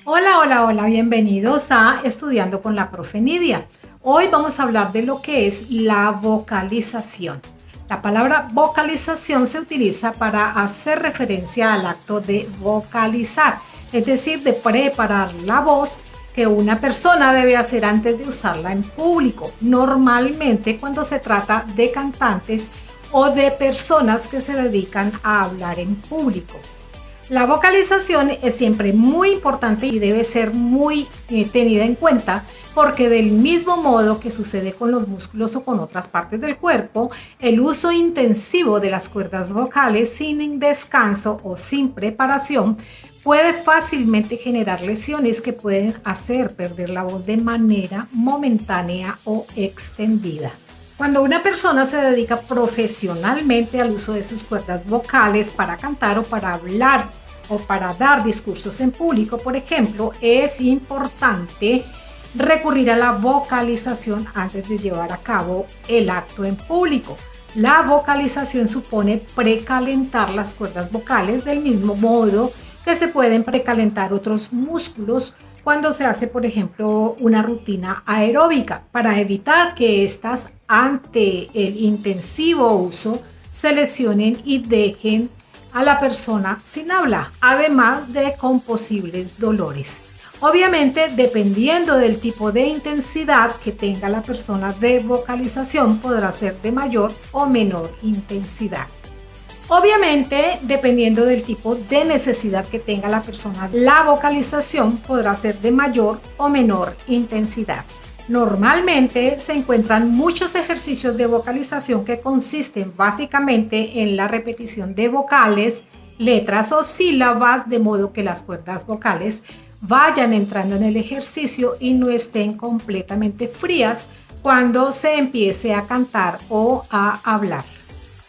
Hola, hola, hola, bienvenidos a Estudiando con la Profe Nidia. Hoy vamos a hablar de lo que es la vocalización. La palabra vocalización se utiliza para hacer referencia al acto de vocalizar, es decir, de preparar la voz que una persona debe hacer antes de usarla en público, normalmente cuando se trata de cantantes o de personas que se dedican a hablar en público. La vocalización es siempre muy importante y debe ser muy tenida en cuenta porque del mismo modo que sucede con los músculos o con otras partes del cuerpo, el uso intensivo de las cuerdas vocales sin descanso o sin preparación puede fácilmente generar lesiones que pueden hacer perder la voz de manera momentánea o extendida. Cuando una persona se dedica profesionalmente al uso de sus cuerdas vocales para cantar o para hablar o para dar discursos en público, por ejemplo, es importante recurrir a la vocalización antes de llevar a cabo el acto en público. La vocalización supone precalentar las cuerdas vocales del mismo modo que se pueden precalentar otros músculos cuando se hace, por ejemplo, una rutina aeróbica, para evitar que éstas, ante el intensivo uso, se lesionen y dejen a la persona sin habla, además de con posibles dolores. Obviamente, dependiendo del tipo de intensidad que tenga la persona de vocalización, podrá ser de mayor o menor intensidad. Obviamente, dependiendo del tipo de necesidad que tenga la persona, la vocalización podrá ser de mayor o menor intensidad. Normalmente se encuentran muchos ejercicios de vocalización que consisten básicamente en la repetición de vocales, letras o sílabas, de modo que las cuerdas vocales vayan entrando en el ejercicio y no estén completamente frías cuando se empiece a cantar o a hablar.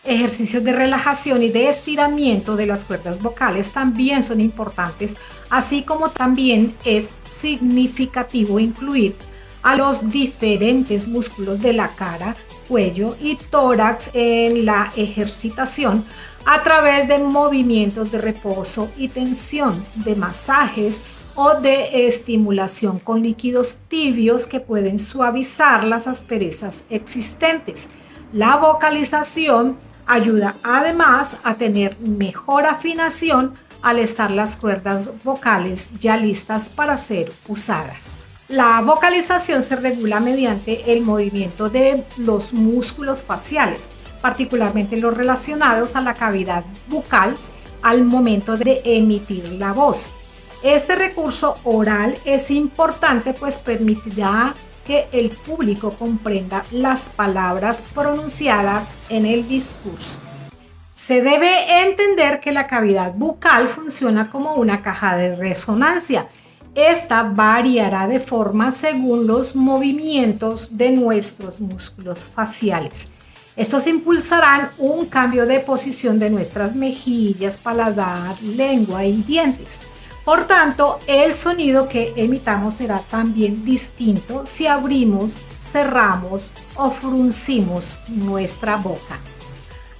Ejercicios de relajación y de estiramiento de las cuerdas vocales también son importantes, así como también es significativo incluir a los diferentes músculos de la cara, cuello y tórax en la ejercitación a través de movimientos de reposo y tensión, de masajes o de estimulación con líquidos tibios que pueden suavizar las asperezas existentes. La vocalización ayuda además a tener mejor afinación al estar las cuerdas vocales ya listas para ser usadas. La vocalización se regula mediante el movimiento de los músculos faciales, particularmente los relacionados a la cavidad bucal al momento de emitir la voz. Este recurso oral es importante, pues permitirá que el público comprenda las palabras pronunciadas en el discurso. Se debe entender que la cavidad bucal funciona como una caja de resonancia. Esta variará de forma según los movimientos de nuestros músculos faciales. Estos impulsarán un cambio de posición de nuestras mejillas, paladar, lengua y dientes. Por tanto, el sonido que emitamos será también distinto si abrimos, cerramos o fruncimos nuestra boca.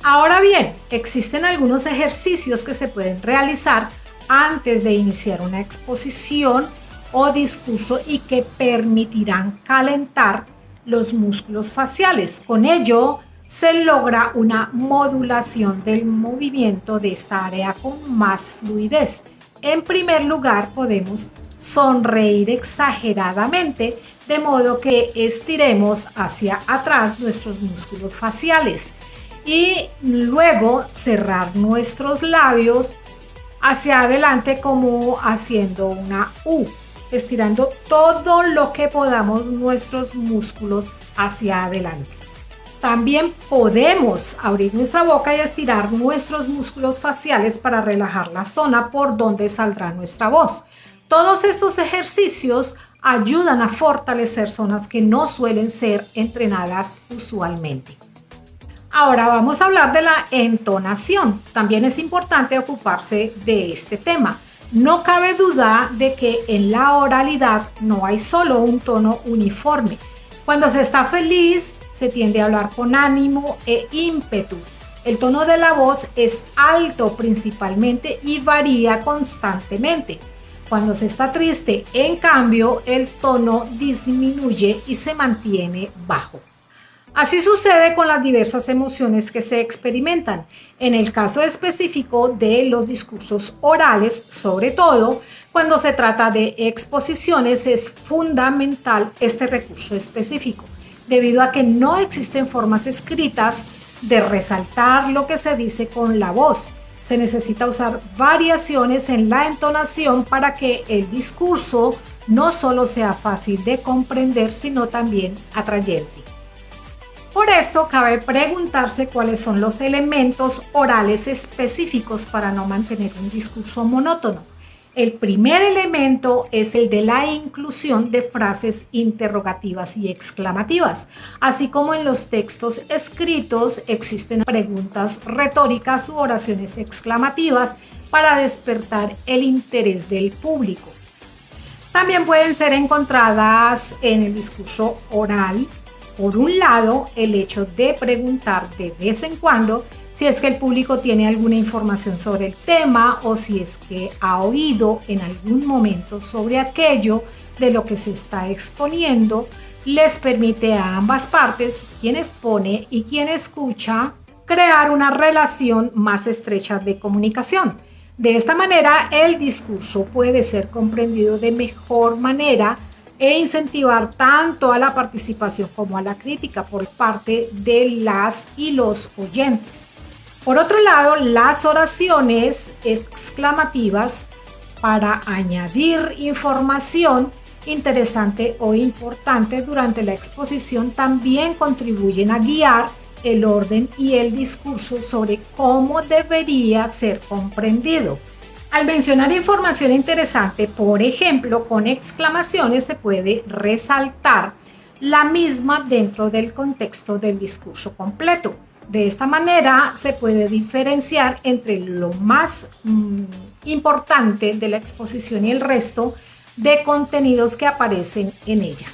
Ahora bien, existen algunos ejercicios que se pueden realizar antes de iniciar una exposición o discurso y que permitirán calentar los músculos faciales. Con ello, se logra una modulación del movimiento de esta área con más fluidez. En primer lugar, podemos sonreír exageradamente, de modo que estiremos hacia atrás nuestros músculos faciales y luego cerrar nuestros labios hacia adelante como haciendo una U, estirando todo lo que podamos nuestros músculos hacia adelante. También podemos abrir nuestra boca y estirar nuestros músculos faciales para relajar la zona por donde saldrá nuestra voz. Todos estos ejercicios ayudan a fortalecer zonas que no suelen ser entrenadas usualmente. Ahora vamos a hablar de la entonación. También es importante ocuparse de este tema. No cabe duda de que en la oralidad no hay solo un tono uniforme. Cuando se está feliz, se tiende a hablar con ánimo e ímpetu. El tono de la voz es alto principalmente y varía constantemente. Cuando se está triste, en cambio, el tono disminuye y se mantiene bajo. Así sucede con las diversas emociones que se experimentan. En el caso específico de los discursos orales, sobre todo, cuando se trata de exposiciones, es fundamental este recurso específico, debido a que no existen formas escritas de resaltar lo que se dice con la voz. Se necesita usar variaciones en la entonación para que el discurso no solo sea fácil de comprender, sino también atrayente. Por esto, cabe preguntarse cuáles son los elementos orales específicos para no mantener un discurso monótono. El primer elemento es el de la inclusión de frases interrogativas y exclamativas. Así como en los textos escritos existen preguntas retóricas u oraciones exclamativas para despertar el interés del público. También pueden ser encontradas en el discurso oral. Por un lado, el hecho de preguntar de vez en cuando si es que el público tiene alguna información sobre el tema o si es que ha oído en algún momento sobre aquello de lo que se está exponiendo, les permite a ambas partes, quien expone y quien escucha, crear una relación más estrecha de comunicación. De esta manera, el discurso puede ser comprendido de mejor manera e incentivar tanto a la participación como a la crítica por parte de las y los oyentes. Por otro lado, las oraciones exclamativas para añadir información interesante o importante durante la exposición también contribuyen a guiar el orden y el discurso sobre cómo debería ser comprendido. Al mencionar información interesante, por ejemplo, con exclamaciones se puede resaltar la misma dentro del contexto del discurso completo. De esta manera se puede diferenciar entre lo más importante de la exposición y el resto de contenidos que aparecen en ella.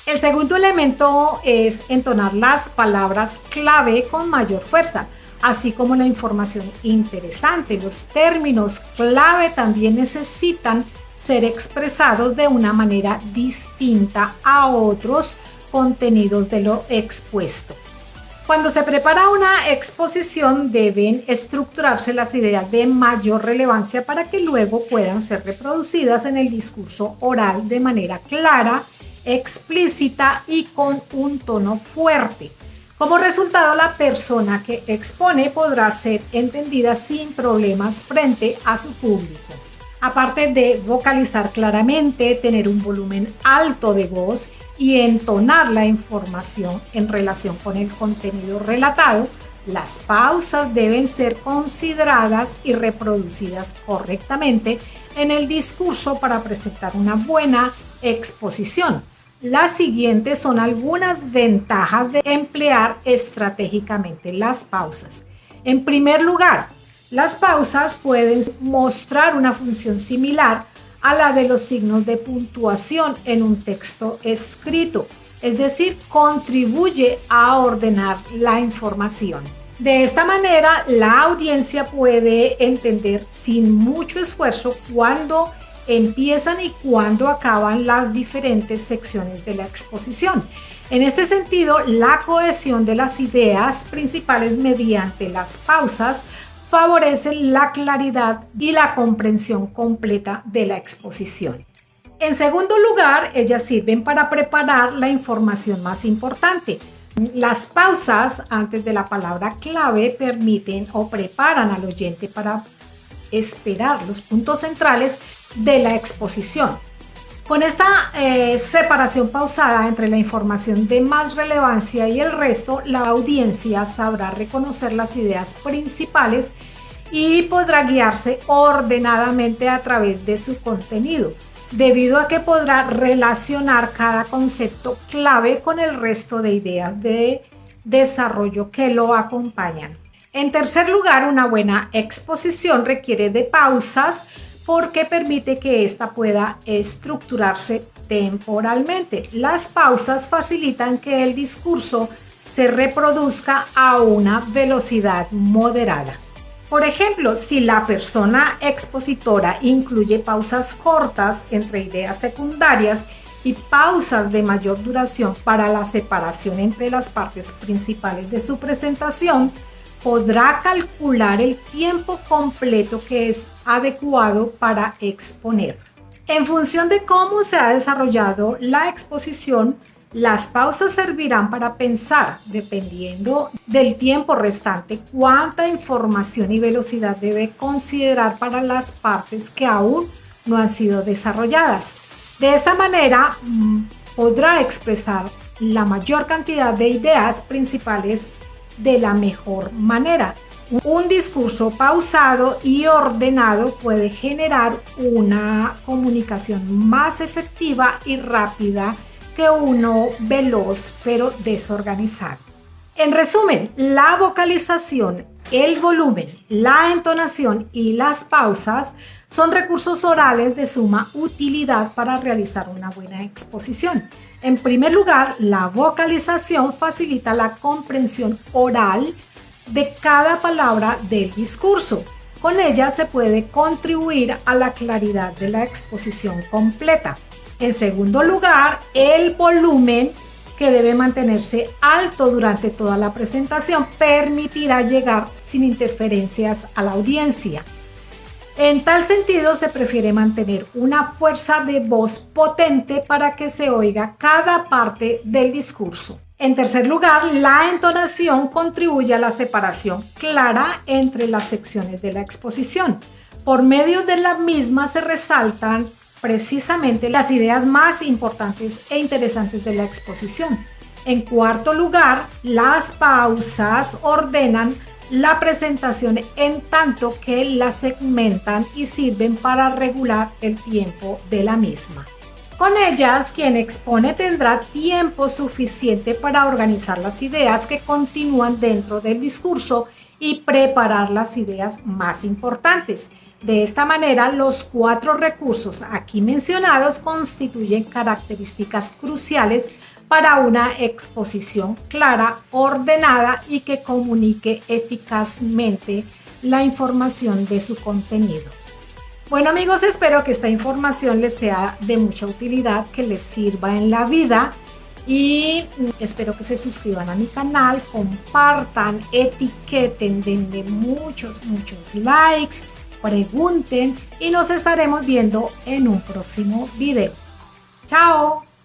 El segundo elemento es entonar las palabras clave con mayor fuerza, así como la información interesante. Los términos clave también necesitan ser expresados de una manera distinta a otros contenidos de lo expuesto. Cuando se prepara una exposición, deben estructurarse las ideas de mayor relevancia para que luego puedan ser reproducidas en el discurso oral de manera clara, explícita y con un tono fuerte. Como resultado, la persona que expone podrá ser entendida sin problemas frente a su público. Aparte de vocalizar claramente, tener un volumen alto de voz y entonar la información en relación con el contenido relatado, las pausas deben ser consideradas y reproducidas correctamente en el discurso para presentar una buena exposición. Las siguientes son algunas ventajas de emplear estratégicamente las pausas. En primer lugar, las pausas pueden mostrar una función similar a la de los signos de puntuación en un texto escrito, es decir, contribuye a ordenar la información. De esta manera, la audiencia puede entender sin mucho esfuerzo cuándo empiezan y cuándo acaban las diferentes secciones de la exposición. En este sentido, la cohesión de las ideas principales mediante las pausas favorece la claridad y la comprensión completa de la exposición. En segundo lugar, ellas sirven para preparar la información más importante. Las pausas antes de la palabra clave permiten o preparan al oyente para esperar los puntos centrales de la exposición. Con esta separación pausada entre la información de más relevancia y el resto, la audiencia sabrá reconocer las ideas principales y podrá guiarse ordenadamente a través de su contenido, debido a que podrá relacionar cada concepto clave con el resto de ideas de desarrollo que lo acompañan. En tercer lugar, una buena exposición requiere de pausas porque permite que ésta pueda estructurarse temporalmente. Las pausas facilitan que el discurso se reproduzca a una velocidad moderada. Por ejemplo, si la persona expositora incluye pausas cortas entre ideas secundarias y pausas de mayor duración para la separación entre las partes principales de su presentación, podrá calcular el tiempo completo que es adecuado para exponer. En función de cómo se ha desarrollado la exposición, las pausas servirán para pensar, dependiendo del tiempo restante, cuánta información y velocidad debe considerar para las partes que aún no han sido desarrolladas. De esta manera, podrá expresar la mayor cantidad de ideas principales de la mejor manera. Un discurso pausado y ordenado puede generar una comunicación más efectiva y rápida que uno veloz pero desorganizado. En resumen, la vocalización, el volumen, la entonación y las pausas son recursos orales de suma utilidad para realizar una buena exposición. En primer lugar, la vocalización facilita la comprensión oral de cada palabra del discurso. Con ella se puede contribuir a la claridad de la exposición completa. En segundo lugar, el volumen, que debe mantenerse alto durante toda la presentación, permitirá llegar sin interferencias a la audiencia. En tal sentido, se prefiere mantener una fuerza de voz potente para que se oiga cada parte del discurso. En tercer lugar, la entonación contribuye a la separación clara entre las secciones de la exposición. Por medio de la misma se resaltan precisamente las ideas más importantes e interesantes de la exposición. En cuarto lugar, las pausas ordenan la presentación en tanto que la segmentan y sirven para regular el tiempo de la misma. Con ellas, quien expone tendrá tiempo suficiente para organizar las ideas que continúan dentro del discurso y preparar las ideas más importantes. De esta manera, los 4 recursos aquí mencionados constituyen características cruciales para una exposición clara, ordenada y que comunique eficazmente la información de su contenido. Bueno amigos, espero que esta información les sea de mucha utilidad, que les sirva en la vida y espero que se suscriban a mi canal, compartan, etiqueten, denle muchos likes, pregunten y nos estaremos viendo en un próximo video. ¡Chao!